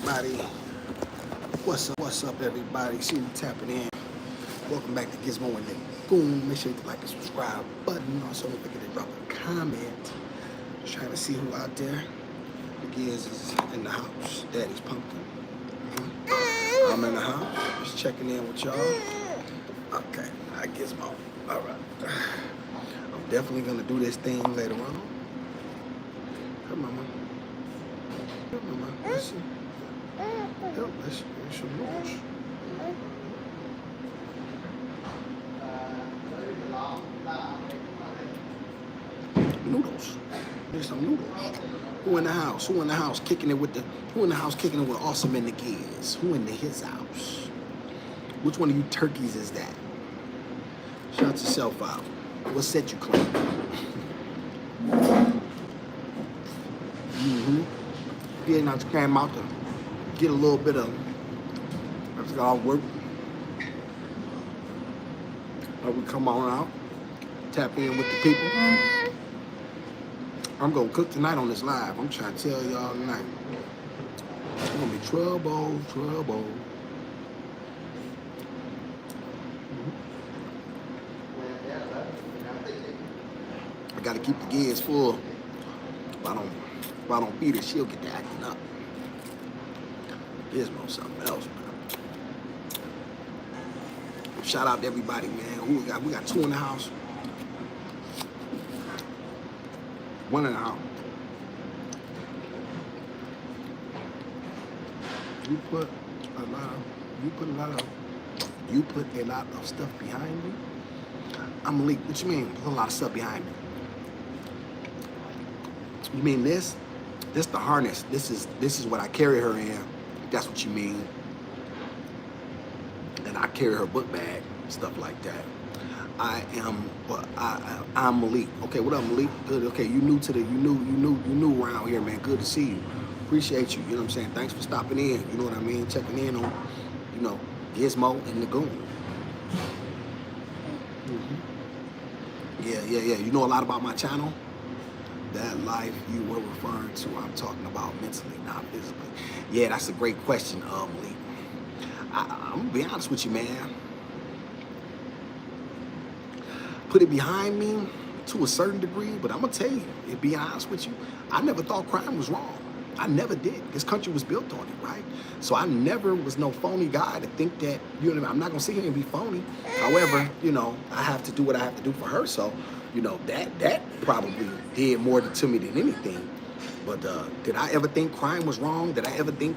everybody? What's up, everybody? See you tapping in. Welcome back to Gizmo and The Goon. Make sure you like and subscribe button. Also, don't forget to drop a comment. Just trying to see who out there. The Giz is in the house. Daddy's pumpkin. I'm in the house. Just checking in with y'all. Okay, I Gizmo. All right. I'm definitely gonna do this thing later on. Come on, mama. Come on, mama. Let's see. Yep, that's some noodles. Noodles. There's some noodles. Who in the house? Who in the house kicking it with the? Who in the house kicking it with Awesome and the Giz? Who in his house? Which one of you turkeys is that? Shout yourself out. What set you claim? Getting out the cram out to get a little bit of. That's all work. We come on out, tap in with the people. I'm gonna cook tonight on this live. I'm trying to tell y'all tonight. It's gonna be trouble. I gotta keep the Giz full. If I don't feed her, she'll get to acting up. Gizmo something else, man. Shout out to everybody, man. Who we got? We got 2 in the house. 1 in the house. You put a lot of stuff behind me. I'm Malik. What you mean? Put a lot of stuff behind me. You mean this? This the harness. This is what I carry her in. If that's what you mean. And I carry her book bag, stuff like that. I'm Malik. Okay, what up, Malik? Good. Okay, you new around here, man. Good to see you. Appreciate you. You know what I'm saying? Thanks for stopping in. You know what I mean? Checking in on, Gizmo and The Goon. Yeah. You know a lot about my channel. That life you were referring to, I'm talking about mentally, not physically. Yeah, that's a great question, Malik. I'm gonna be honest with you, man. Put it behind me to a certain degree, but I'm gonna tell you, to be honest with you, I never thought crime was wrong. I never did. This country was built on it, right? So I never was no phony guy to think that, I'm not gonna sit here and be phony. However, I have to do what I have to do for her. So, that probably did more to me than anything. But did I ever think crime was wrong? Did I ever think,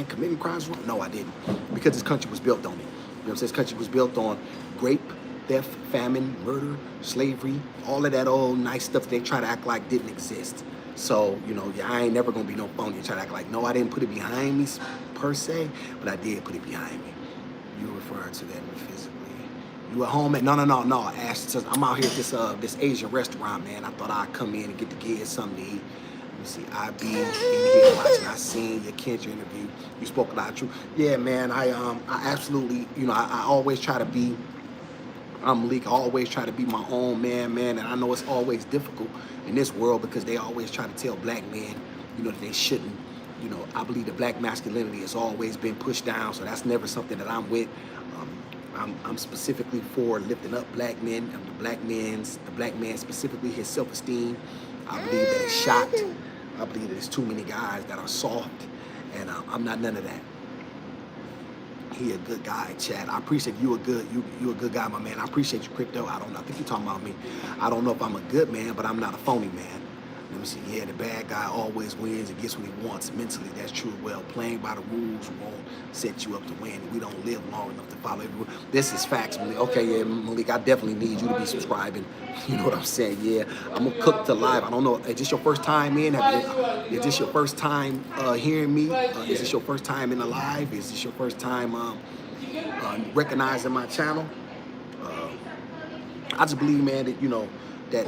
committing crimes was wrong? No, I didn't. Because this country was built on it. This country was built on rape, theft, famine, murder, slavery, all of that old nice stuff that they try to act like didn't exist. So, I ain't never gonna be no phony and try to act like, no, I didn't put it behind me per se, but I did put it behind me. You referring to that physically. You at home? No. Ash says, I'm out here at this Asian restaurant, man. I thought I'd come in and get the kids something to eat. Let me see, I be in here watching. I seen your Kendra interview. You spoke a lot of truth. Yeah, man, I absolutely, I always try to be, I'm Malik, I always try to be my own man, and I know it's always difficult in this world because they always try to tell black men, that they shouldn't. I believe that black masculinity has always been pushed down, so that's never something that I'm with. I'm specifically for lifting up black men, the black man specifically, his self-esteem. I believe that it's shot. I believe that there's too many guys that are soft, and I'm not none of that. He a good guy, Chad. I appreciate you a good guy, my man. I appreciate you, Crypto. I don't know. I think you're talking about me. I don't know if I'm a good man, but I'm not a phony man. Let me see. Yeah, the bad guy always wins and gets what he wants. Mentally, that's true. Well, playing by the rules won't set you up to win. We don't live long enough to follow every rule. This is facts, Malik. Okay, yeah, Malik, I definitely need you to be subscribing. You know what I'm saying? Yeah, I'm gonna cook to live. I don't know. Is this your first time in? Is this your first time hearing me? Is this your first time in the live? Is this your first time recognizing my channel? I just believe, man, that that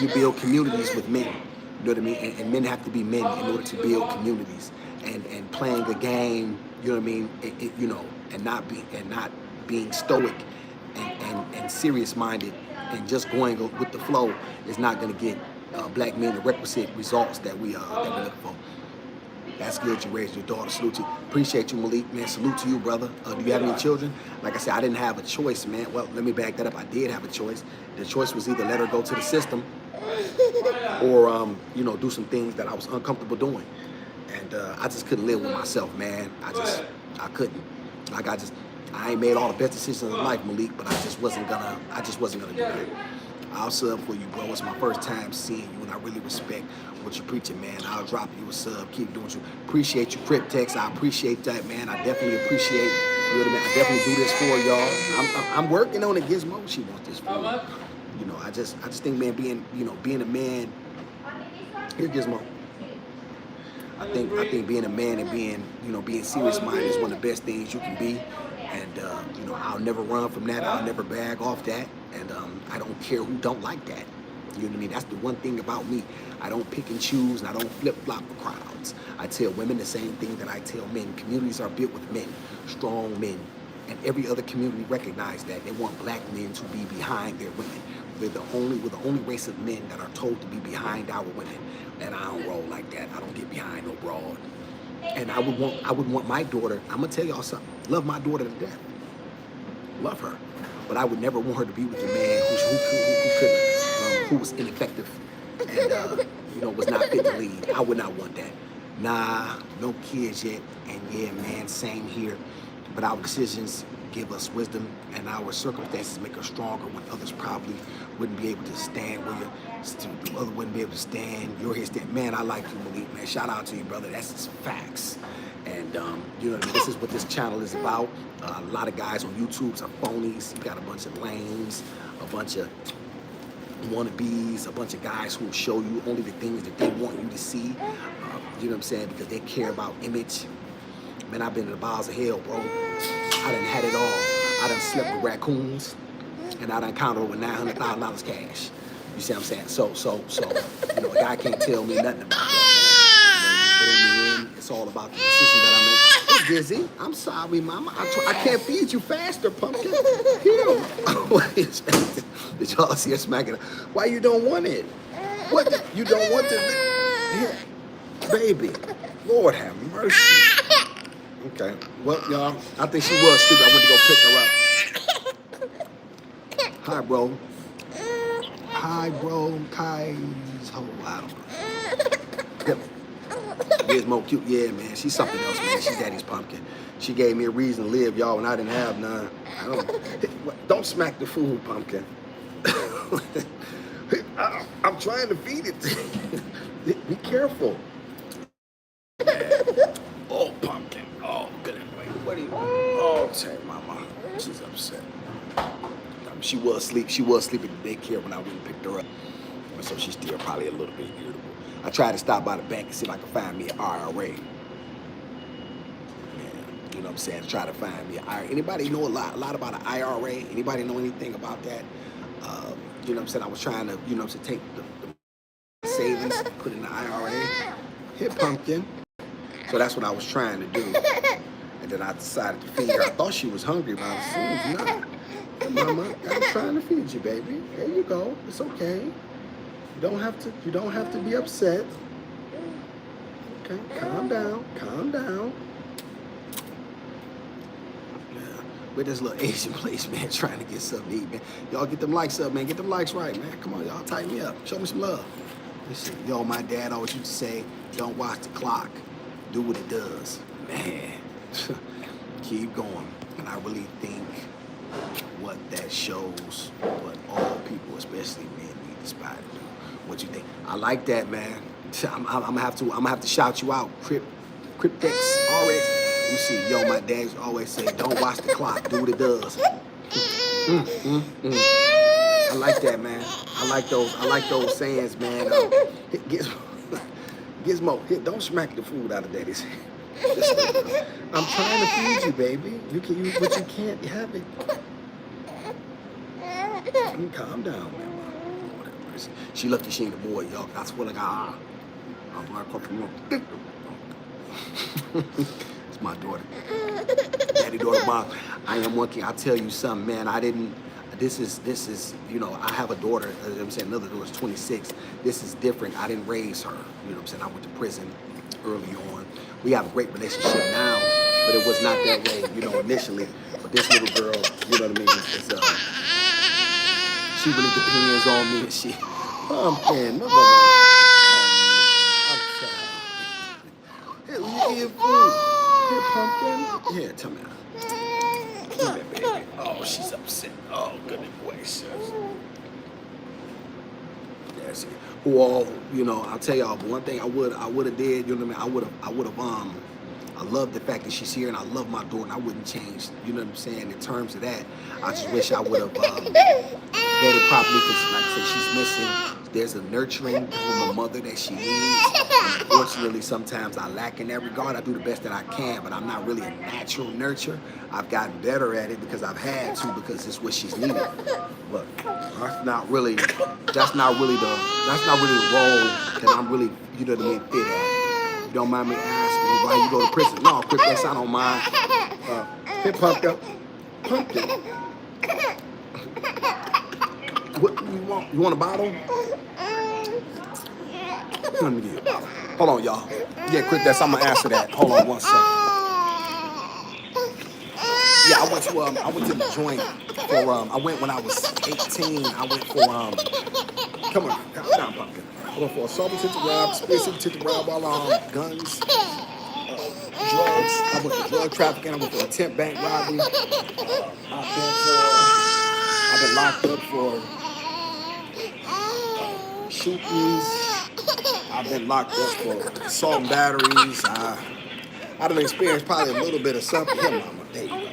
you build communities with men. You know what I mean? And men have to be men in order to build communities. And playing a game, you know what I mean? And not being stoic and serious-minded and just going with the flow is not going to get black men the requisite results that we look for. That's good. You raised your daughter. Salute to you. Appreciate you, Malik, man. Salute to you, brother. Do you have any children? Like I said, I didn't have a choice, man. Well, let me back that up. I did have a choice. The choice was either let her go to the system or, you know, do some things that I was uncomfortable doing. And I just couldn't live with myself, man. I couldn't. Like, I ain't made all the best decisions in life, Malik, but I just wasn't gonna do that. I'll sub for you, bro. It's my first time seeing you, and I really respect what you're preaching, man. I'll drop you a sub. Keep doing what you. Appreciate you, Cryptex. I appreciate that, man. I definitely appreciate. You know what I mean? I definitely do this for y'all. I'm working on it, Gizmo. She wants this for me. You know, I just think, man, being a man. Here, Gizmo. I think being a man and being serious minded is one of the best things you can be. And you know, I'll never run from that. I'll never bag off that. And I don't care who don't like that. You know what I mean? That's the one thing about me. I don't pick and choose, and I don't flip-flop the crowds. I tell women the same thing that I tell men. Communities are built with men, strong men. And every other community recognizes that. They want black men to be behind their women. We're the only race of men that are told to be behind our women. And I don't roll like that. I don't get behind no broad. And I would want my daughter, I'm gonna tell y'all something. Love my daughter to death. Love her. But I would never want her to be with a man who was ineffective and you know, was not fit to lead. I would not want that. Nah, no kids yet. And yeah, man, same here. But our decisions give us wisdom, and our circumstances make us stronger when others probably wouldn't be able to stand where the other wouldn't be able to stand. You're here stand. Man, I like you, Malik, man. Shout out to you, brother. That's just facts. And you know what I mean? This is what this channel is about. A lot of guys on YouTube are phonies. You got a bunch of lames, a bunch of wannabes, a bunch of guys who will show you only the things that they want you to see. You know what I'm saying? Because they care about image. Man, I've been to the bowels of hell, bro. I done had it all. I done slept with raccoons, and I done counted over $900,000 cash. You see what I'm saying? So, you know, a guy can't tell me nothing about that. You know, but in the end, it's all about the decision that I make. Hey, Dizzy, I'm sorry, mama. I can't feed you faster, pumpkin. Here. Did y'all see her smacking? Why you don't want it? What? You don't want to? Here, baby. Lord have mercy. Okay. Well, y'all, I think she was stupid. I went to go pick her up. Hi, bro. Hi, bro. Kai's ho. I don't know. Gizmo cute. Yeah, man. She's something else, man. She's daddy's pumpkin. She gave me a reason to live, y'all, when I didn't have none. Don't smack the food, pumpkin. I'm trying to feed it. Be careful. Oh, pumpkin. Oh, good. What are you? Oh, okay, mama. She's upset. She was asleep. She was asleep at the daycare when I went and picked her up. So she's still probably a little bit irritable. I tried to stop by the bank and see if I could find me an IRA. Yeah, you know what I'm saying? Try to find me an IRA. Anybody know a lot about an IRA? Anybody know anything about that? You know what I'm saying? I was trying to, you know what I'm saying, take the savings and put it in the IRA. Hit pumpkin. So that's what I was trying to do. And then I decided to feed her. I thought she was hungry, but I was not. Hey, mama, I'm trying to feed you, baby. There you go. It's okay. You don't have to be upset. Okay, calm down. Calm down. Yeah. With this little Asian place, man, trying to get something to eat, man. Y'all get them likes up, man. Get them likes right, man. Come on, y'all, tighten me up. Show me some love. Listen, yo, my dad always used to say, don't watch the clock. Do what it does. Man, keep going. And I really think what that shows what all people, especially men, need to aspire to do. What you think? I like that, man. I'm gonna have to shout you out, Cryptex RX. You see, yo, my dad always say, don't watch the clock, do what it does. I like that, man. I like those sayings, man. Gizmo, don't smack the food out of daddy's hand. I'm trying to feed you, baby. But you can't have it. Calm down, man. She lucky she ain't a boy, y'all. I swear to God. It's my daughter. Daddy, daughter, mom. I am one king. I'll tell you something, man. This is, you know, I have a daughter, I'm saying another daughter's 26. This is different. I didn't raise her. You know what I'm saying? I went to prison early on. We have a great relationship now, but it was not that way, you know, initially. But this little girl, you know what I mean, is she really depends on me. And she, pumpkin, no, no, no. Oh, man, I'm sorry. Here, you eat food. Here, pumpkin. Here, tell me. Come here, baby. Oh, she's upset. Oh, goodness gracious. That's it. Well, you know, I'll tell y'all one thing I would have did, you know what I mean? I would have I love the fact that she's here and I love my daughter and I wouldn't change, you know what I'm saying, in terms of that. I just wish I would have vetted properly because like I said, she's missing. There's a nurturing from a mother that she needs. And unfortunately, sometimes I lack in that regard. I do the best that I can, but I'm not really a natural nurturer. I've gotten better at it because I've had to, because it's what she's needed. But that's not really the role that I'm really, you know what I mean, fit at. You don't mind me asking why you go to prison? No, quick, yes, I don't mind. Here, Pumpkin. Pumpkin. What do you want? You want a bottle? Let me get you a bottle. Hold on, y'all. Yeah, quick, I'm gonna answer that. Hold on one second. Yeah, I went to the joint for I went when I was 18. I went for come on, calm down, Pumpkin. I went for assault with rob, conspiracy to rob while guns, drugs. I went for drug trafficking. I went for attempt bank robbery. I've been locked up for shootings. I've been locked up for assault and batteries. I done experienced probably a little bit of something. Here, mama. There you go.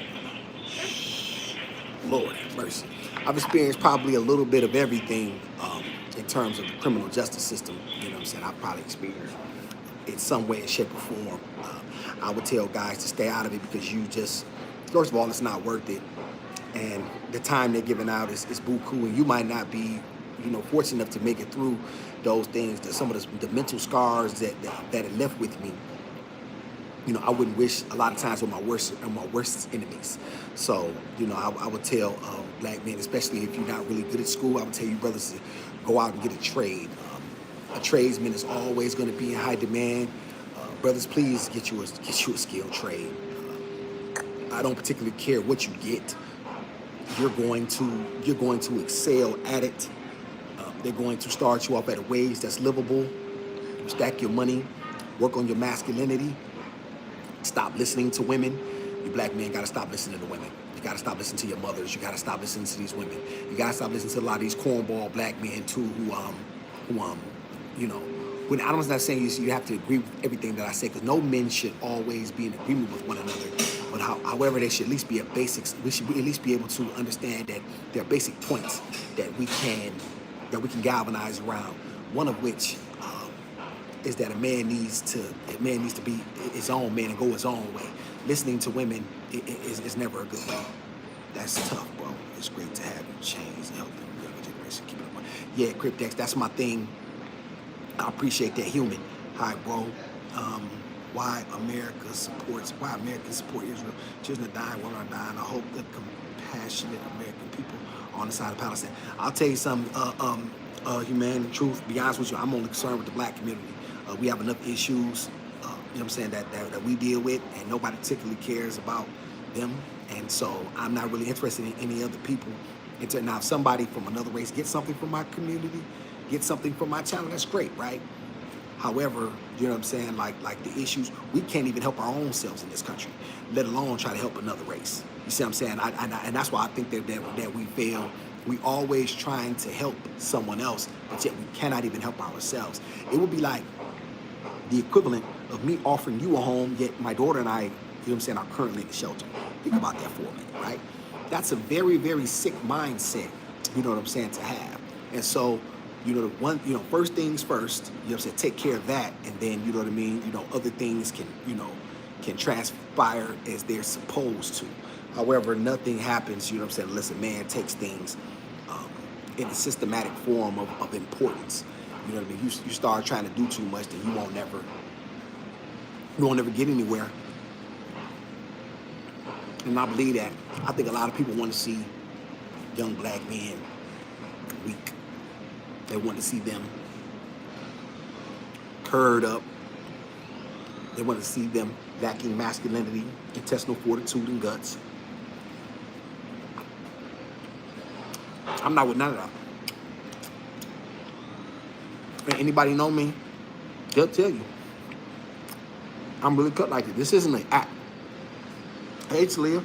Lord have mercy. I've experienced probably a little bit of everything in terms of the criminal justice system. You know what I'm saying? I've probably experienced in some way, shape, or form. I would tell guys to stay out of it because you just, first of all, it's not worth it. And the time they're giving out is buku, and you might not be, you know, fortunate enough to make it through those things, that some of the mental scars that are left with me. You know, I wouldn't wish a lot of times on my worst enemies. So, you know, I would tell black men, especially if you're not really good at school, I would tell you brothers to go out and get a trade. A tradesman is always going to be in high demand. Brothers, please get you a skilled trade. I don't particularly care what you get. You're going to excel at it. They're going to start you off at a wage that's livable. Stack your money. Work on your masculinity. Stop listening to women. You black men got to stop listening to women. You got to stop listening to your mothers. You got to stop listening to these women. You got to stop listening to a lot of these cornball black men too, who you know. When I'm not saying you have to agree with everything that I say, because no men should always be in agreement with one another. But however, there should at least be we should at least be able to understand that there are basic points that we can galvanize around. One of which is that a man needs to be his own man and go his own way. Listening to women is never a good way. That's tough, bro. It's great to have you change and help the younger generation keep it up. Yeah, Cryptex, that's my thing. I appreciate that, human. Hi, bro. Why America support Israel? Children are dying, women are dying. I hope the compassionate American people are on the side of Palestine. I'll tell you something, human, truth, be honest with you, I'm only concerned with the black community. We have enough issues, you know what I'm saying, that we deal with, and nobody particularly cares about them. And so I'm not really interested in any other people. Now, if somebody from another race gets something from my community, get something from my channel, that's great, right? However, you know what I'm saying, like the issues, we can't even help our own selves in this country, let alone try to help another race. You see what I'm saying? And that's why I think that we fail. We always trying to help someone else, but yet we cannot even help ourselves. It would be like the equivalent of me offering you a home, yet my daughter and I, you know what I'm saying, are currently in the shelter. Think about that for a minute, right? That's a very, very sick mindset, you know what I'm saying, to have. And so, you know, first things first, you know what I'm saying, take care of that, and then, you know what I mean, you know, other things can transpire as they're supposed to. However, nothing happens, you know what I'm saying, unless a man takes things in a systematic form of importance. You know what I mean? You start trying to do too much, then you won't never get anywhere. And I believe that. I think a lot of people want to see young black men weak. They want to see them curd up. They want to see them lacking masculinity, intestinal fortitude, and guts. I'm not with none of that. And anybody know me, they'll tell you I'm really cut like this. This isn't an act. Hey, Talia.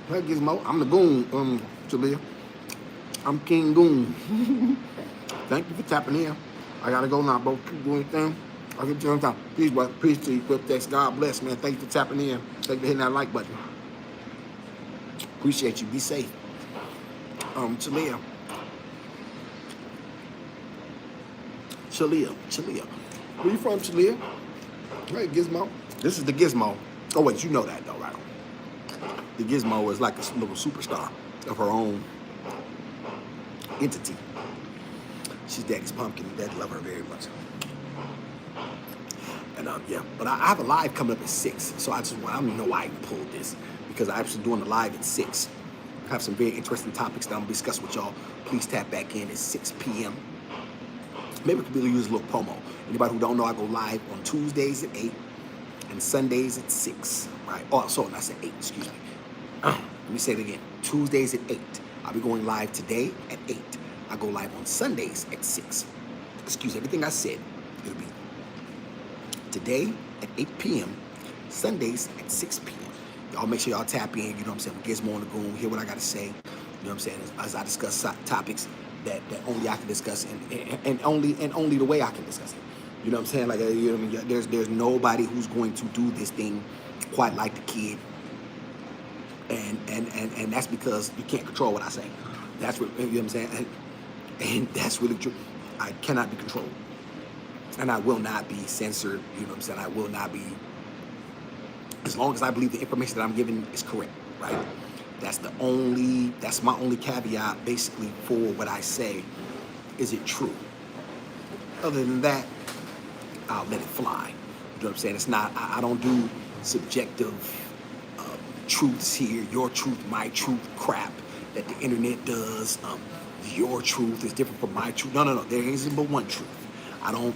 Hey, Gizmo. I'm the goon, Talia. I'm King Goon. Thank you for tapping in. I gotta go now, bro. Keep doing your thing. I'll get you on time. Peace, bro. Peace to you, Quick Text. God bless, man. Thank you for tapping in. Thank you for hitting that like button. Appreciate you. Be safe. Talia. Where you from, Talia? Hey, Gizmo. This is the Gizmo. Oh, wait, you know that, though, right? The Gizmo is like a little superstar of her own entity. She's Daddy's pumpkin. Dad love her very much. And yeah, but I have a live coming up at 6, so I don't even know why I even pulled this, because I'm actually doing the live at 6. I have some very interesting topics that I'm gonna discuss with y'all. Please tap back in at 6 p.m. Maybe we could really use a little promo. Anybody who don't know, I go live on Tuesdays at 8 and Sundays at 6. Right? Oh, sorry, I said 8. Excuse me. Let me say it again. Tuesdays at 8. I'll be going live today at 8. I go live on Sundays at 6. Excuse everything I said. It'll be today at 8 p.m. Sundays at 6 p.m. Y'all make sure y'all tap in. You know what I'm saying? Gizmo and the Goon. Hear what I got to say. You know what I'm saying? As I discuss topics that only I can discuss, and only the way I can discuss it. You know what I'm saying? Like, you know what I mean? There's nobody who's going to do this thing quite like the kid, and that's because you can't control what I say. That's what, you know what I'm saying? And that's really true. I cannot be controlled, and I will not be censored. You know what I'm saying? I will not be, as long as I believe the information that I'm giving is correct, right? That's my only caveat, basically, for what I say. Is it true? Other than that, I'll let it fly. You know what I'm saying? It's not, I don't do subjective truths here, your truth, my truth crap that the internet does. Your truth is different from my truth. No. There isn't but one truth. I don't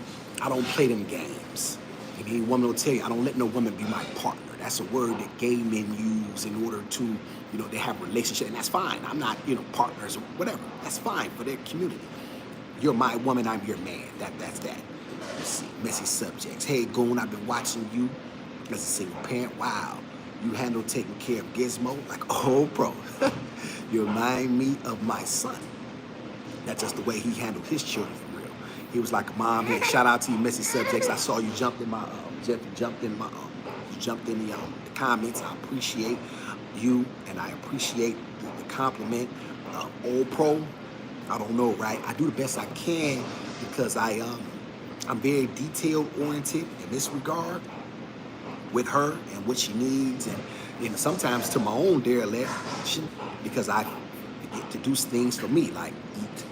play them games. And any woman will tell you, I don't let no woman be my partner. That's a word that gay men use in order to, you know, they have a relationship, and that's fine. I'm not, you know, partners or whatever. That's fine for their community. You're my woman, I'm your man. That's that. Let's see, messy subjects. Hey, Goon, I've been watching you as a single parent. Wow, you handle taking care of Gizmo like a whole pro. You remind me of my son. That's just the way he handled his children for real. He was like a mom. Hey, shout out to you, messy subjects. I saw you jumped in the comments. I appreciate you, and I appreciate the compliment. Old pro, I don't know, right? I do the best I can because I'm very detail oriented in this regard with her and what she needs, and you know, sometimes to my own dereliction, because I get to do things for me, like eat,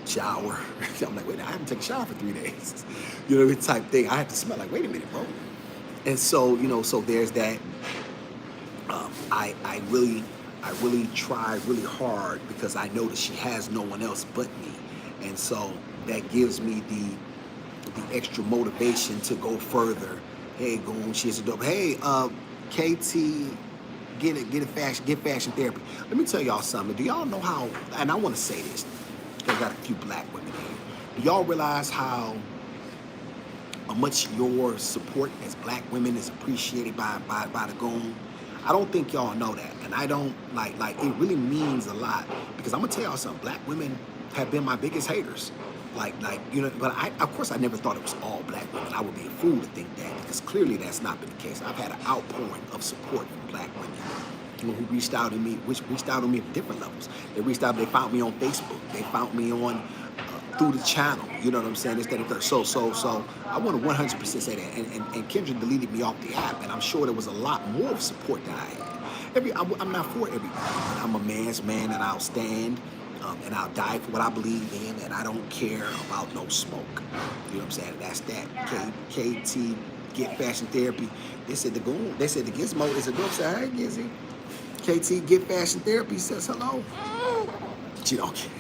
shower. I'm like, wait, I haven't taken a shower for 3 days. You know, this type thing. I have to smell like, wait a minute, bro. And so, you know, so there's that. I really try really hard because I know that she has no one else but me, and so that gives me the extra motivation to go further. Hey, Goon, she's a dope. Hey, KT, get fashion therapy. Let me tell y'all something. Do y'all know how? And I want to say this. I got a few black women here. Do y'all realize how much your support as black women is appreciated by the Goon? I don't think y'all know that, and I don't like it really means a lot, because I'm gonna tell y'all something. Black women have been my biggest haters, like you know. But of course I never thought it was all black women. I would be a fool to think that, because clearly that's not been the case. I've had an outpouring of support from black women, you know, who reached out to me, at different levels. They reached out. They found me on Facebook. They found me on through the channel. You know what I'm saying? Instead of so I want to 100% say that. And Kendra deleted me off the app, and I'm sure there was a lot more of support than I had. I'm not for everybody. I'm a man's man, and I'll stand and I'll die for what I believe in, and I don't care about no smoke. You know what I'm saying? That's that. KT, get fashion therapy. They said the Goon. They said the Gizmo is a dope. Say, hey, Gizzy. KT, get fashion therapy. Says hello. She don't care.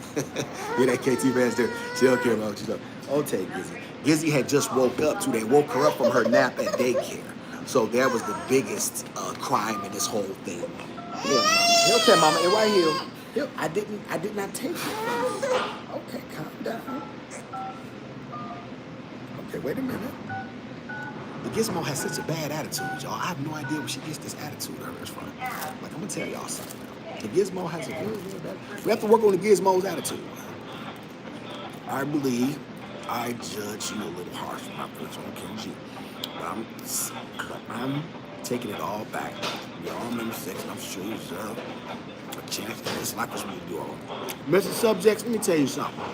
Hear that KT Master? She don't care about you. Oh, take Gizzy. Gizzy had just woke up too. They woke her up from her nap at daycare. So that was the biggest crime in this whole thing. Yeah, mama. Okay, mama, and right here. Here, I did not take it from you. Okay, calm down. Okay, wait a minute. The Gizmo has such a bad attitude, y'all. I have no idea where she gets this attitude of hers from. Like, I'm gonna tell y'all something. The Gizmo has a very, very bad. We have to work on the Gizmo's attitude. I believe I judge you a little harsh for my first on KG. But I'm taking it all back. We all remember sex, and I'm sure you deserve a chance to this like this when you do all. Mr. Subjects, let me tell you something.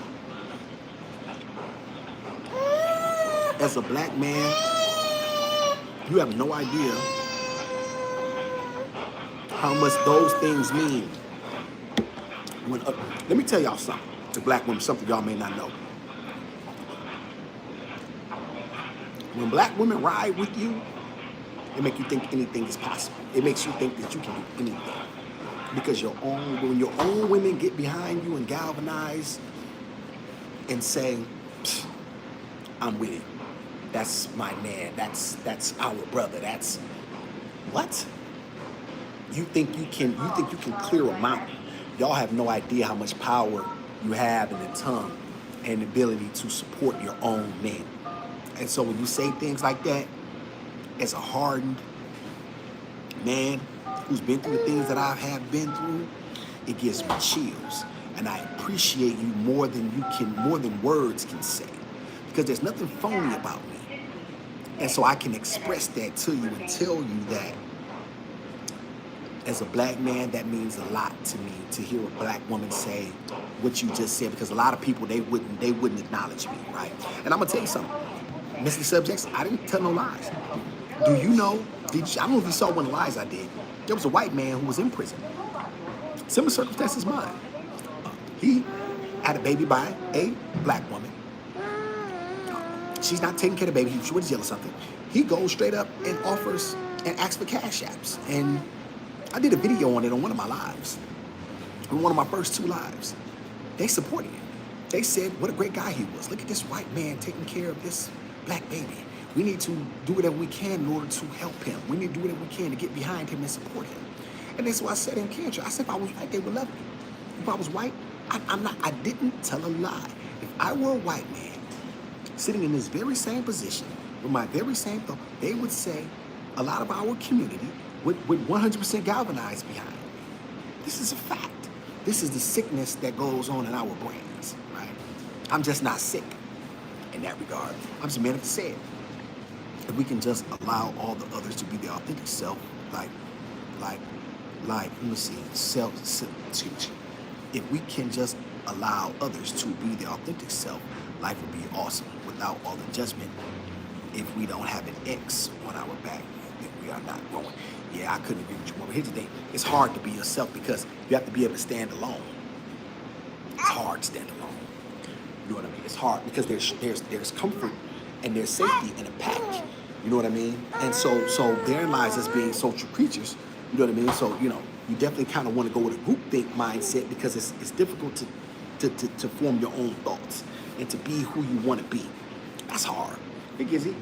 As a black man, you have no idea how much those things mean. When, let me tell y'all something. To black women, something y'all may not know. When black women ride with you, it makes you think anything is possible. It makes you think that you can do anything. Because when your own women get behind you and galvanize and say, I'm with it. That's my man. That's our brother. That's what? You think you can clear a mountain. Y'all have no idea how much power you have in the tongue and the ability to support your own men. And so when you say things like that, as a hardened man who's been through the things that I have been through, it gives me chills. And I appreciate you more than words can say. Because there's nothing phony about me. And so I can express that to you and tell you that as a black man, that means a lot to me to hear a black woman say what you just said, because a lot of people, they wouldn't acknowledge me, right? And I'm gonna tell you something, Mr. Subjects, I didn't tell no lies. Do you know, I don't know if you saw one of the lies I did. There was a white man who was in prison. Similar circumstances mine. He had a baby by a black woman. She's not taking care of the baby. She was jail or something. He goes straight up and offers and asks for cash apps. And I did a video on it on one of my lives. On one of my first 2 lives. They supported him. They said what a great guy he was. Look at this white man taking care of this black baby. We need to do whatever we can in order to help him. We need to do whatever we can to get behind him and support him. And that's why I said in Cancer, I said if I was white, they would love me. If I was white, I didn't tell a lie. If I were a white man, sitting in this very same position, with my very same thought, they would say a lot of our community would 100% galvanize behind me. This is a fact. This is the sickness that goes on in our brains, right? I'm just not sick in that regard. I'm just a man of the said. If we can just allow all the others to be their authentic self, like, let me see, excuse me. If we can just allow others to be their authentic self, life would be awesome without all the judgment. If we don't have an X on our back, then we are not growing. Yeah, I couldn't agree with you more. But here's the thing. It's hard to be yourself because you have to be able to stand alone. It's hard to stand alone. You know what I mean? It's hard because there's comfort and there's safety in a pack. You know what I mean? And so therein lies us being social creatures. You know what I mean? So, you definitely kind of want to go with a groupthink mindset because it's difficult to form your own thoughts and to be who you want to be. That's hard. Hey, Gizzy.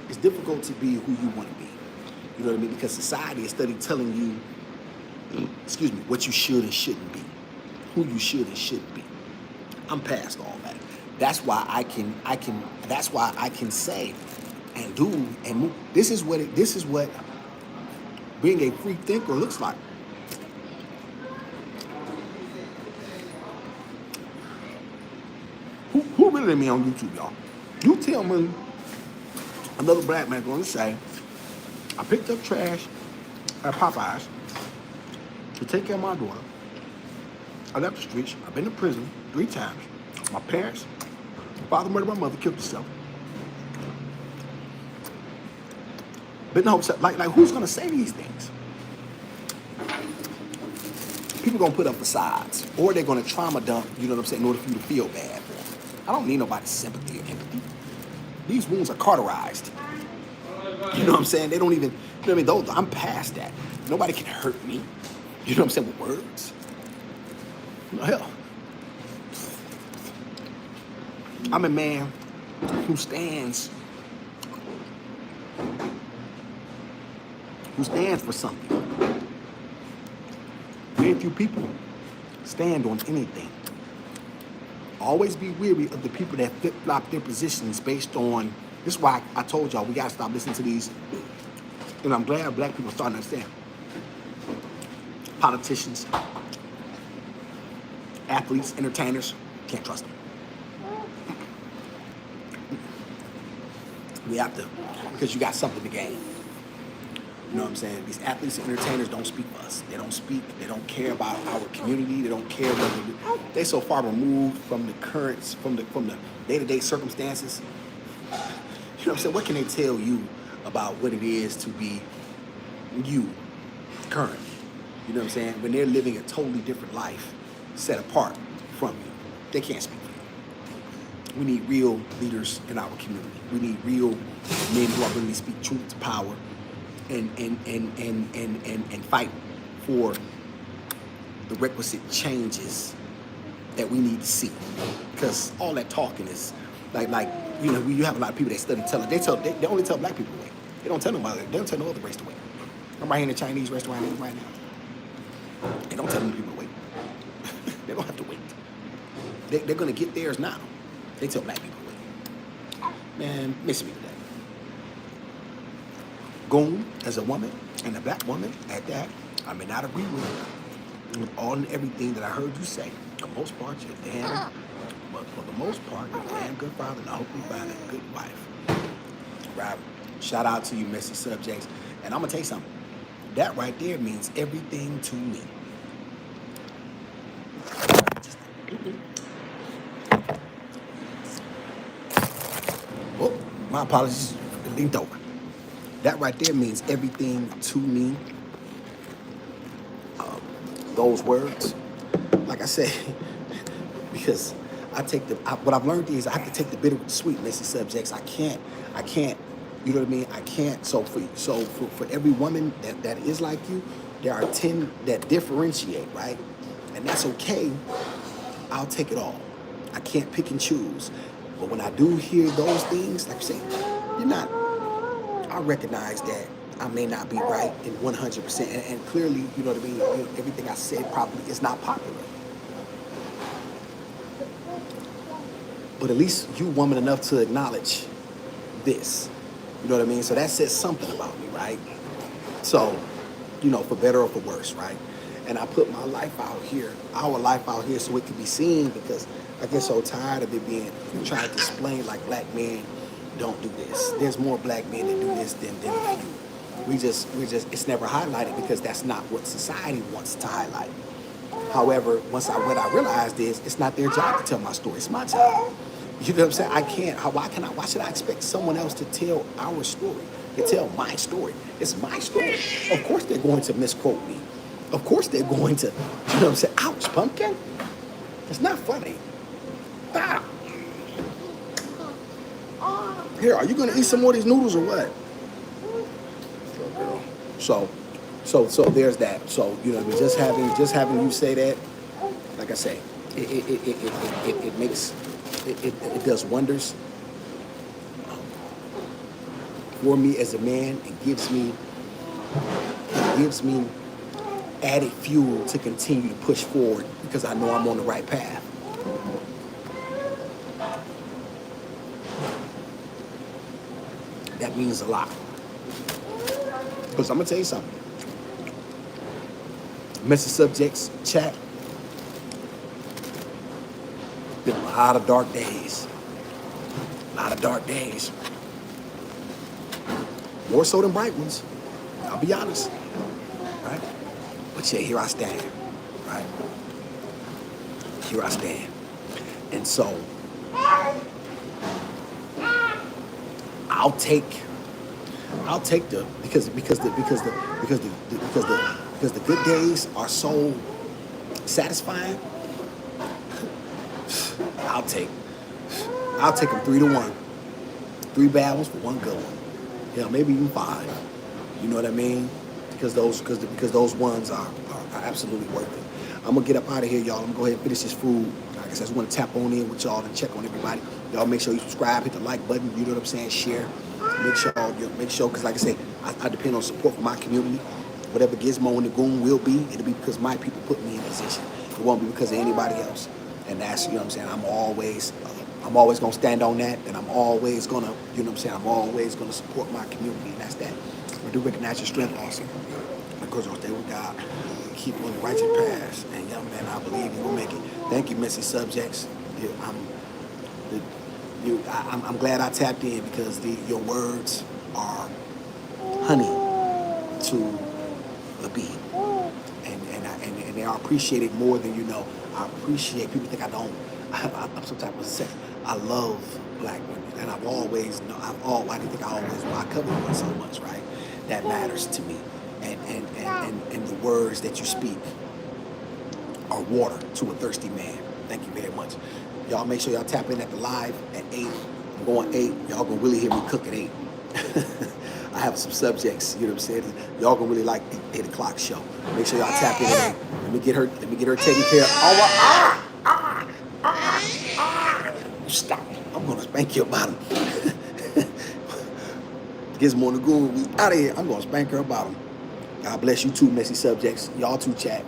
It's difficult to be who you want to be. You know what I mean? Because society is study telling you, what you should and shouldn't be, who you should and shouldn't be. I'm past all that. That's why I can say and do and move. This is what being a free thinker looks like. Who really me on YouTube, y'all? You tell me another black man going to say, I picked up trash at Popeyes to take care of my daughter. I left the streets. I've been to prison 3 times. My parents, my father murdered my mother, killed himself. But no, like who's gonna say these things? People gonna put up facades, or they're gonna trauma dump. You know what I'm saying? In order for you to feel bad for them. I don't need nobody's sympathy or empathy. These wounds are cauterized. You know what I'm saying? They don't even. You know what I mean? I'm past that. Nobody can hurt me. You know what I'm saying, with words. No, hell, I'm a man who stands for something. Very few people stand on anything. Always be weary of the people that flip-flop their positions based on, this is why I told y'all we gotta stop listening to these, and I'm glad black people are starting to understand. Politicians, athletes, entertainers, can't trust them. We have to, because you got something to gain. You know what I'm saying? These athletes and entertainers don't speak for us. They don't speak. They don't care about our community. They don't care whether they're so far removed from the currents, from the day-to-day circumstances. You know what I'm saying? What can they tell you about what it is to be you, current? You know what I'm saying? When they're living a totally different life, set apart from you, they can't speak for you. We need real leaders in our community. We need real men who are willing to speak truth to power. And fight for the requisite changes that we need to see. Because all that talking is like you know, you have a lot of people that study telling. They only tell black people to wait. They don't tell nobody. They don't tell no other race to wait. I'm right here in the Chinese restaurant right now. They don't tell them people to wait. They don't have to wait. They're gonna get theirs now. They tell black people to wait. Man, miss me with that. Goon as a woman, and a black woman at that, I may not agree with all and everything that I heard you say. For the most part, you're damn, but for the most part, you're a damn good father, and I hope you find a good wife. Right? Shout out to you, messy subjects. And I'm gonna tell you something. That right there means everything to me. Oh, my apologies. It leaned over. That right there means everything to me. Those words, like I said, because what I've learned is I have to take the bitter with the sweet, messy subjects. I can't, you know what I mean? I can't, so for every woman that is like you, there are 10 that differentiate, right? And that's okay. I'll take it all. I can't pick and choose. But when I do hear those things, like I say, I recognize that I may not be right in 100%, and clearly, you know what I mean, everything I said probably is not popular. But at least you woman enough to acknowledge this. You know what I mean? So that says something about me, right? So, you know, for better or for worse, right? And I put my life out here, our life out here, so it can be seen, because I get so tired of it being tried to explain like black men don't do this. There's more black men that do this than a few. We just, it's never highlighted because that's not what society wants to highlight. However, what I realized is it's not their job to tell my story. It's my job. You know what I'm saying? I can't. Why should I expect someone else to tell our story? To tell my story. It's my story. Of course they're going to misquote me. Of course they're going to, you know what I'm saying? Ouch, pumpkin. It's not funny. Stop. Here, are you gonna eat some more of these noodles or what? So there's that. So, you know, just having you say that, like I say, it does wonders for me as a man. It gives me added fuel to continue to push forward, because I know I'm on the right path. That means a lot. Because I'm going to tell you something. Message subjects, chat. Been a lot of dark days. A lot of dark days. More so than bright ones. I'll be honest. Right? But yeah, here I stand. Right? Here I stand. And so I'll take the because the good days are so satisfying. I'll take them 3-1. 3 bad ones for 1 good one. Yeah, maybe even 5. You know what I mean? because those ones are absolutely worth it. I'm gonna get up out of here, y'all. I'm gonna go ahead and finish this food. Like I said, I just want to tap on in with y'all and check on everybody. Y'all make sure you subscribe, hit the like button. You know what I'm saying? Share. Make sure, because like I say, I depend on support from my community. Whatever Gizmo and the Goon will be, it'll be because my people put me in position. It won't be because of anybody else. And that's, you know what I'm saying, I'm always gonna stand on that, and I'm always gonna, you know what I'm saying, I'm always gonna support my community, and that's that. I do recognize your strength also. Because I'll stay with God, keep on the righteous path, and young man, I believe you will make it. Thank you, messy subjects. I'm glad I tapped in because your words are honey to the bee, and they are appreciated more than you know. I appreciate people think I don't. I'm some type of sex. I love black women, and I've always know. I didn't think I always. I cover women so much, right? That matters to me, and the words that you speak are water to a thirsty man. Thank you very much. Y'all make sure y'all tap in at the live at 8. I'm going 8. Y'all gonna really hear me cook at 8. I have some subjects, you know what I'm saying? Y'all gonna really like the 8 o'clock show. Make sure y'all tap in at 8. Let me get her taken care of. Stop. I'm gonna spank your bottom. Gizmo and the Goon, we out of here. I'm gonna spank her bottom. God bless you too, messy subjects. Y'all too, chat.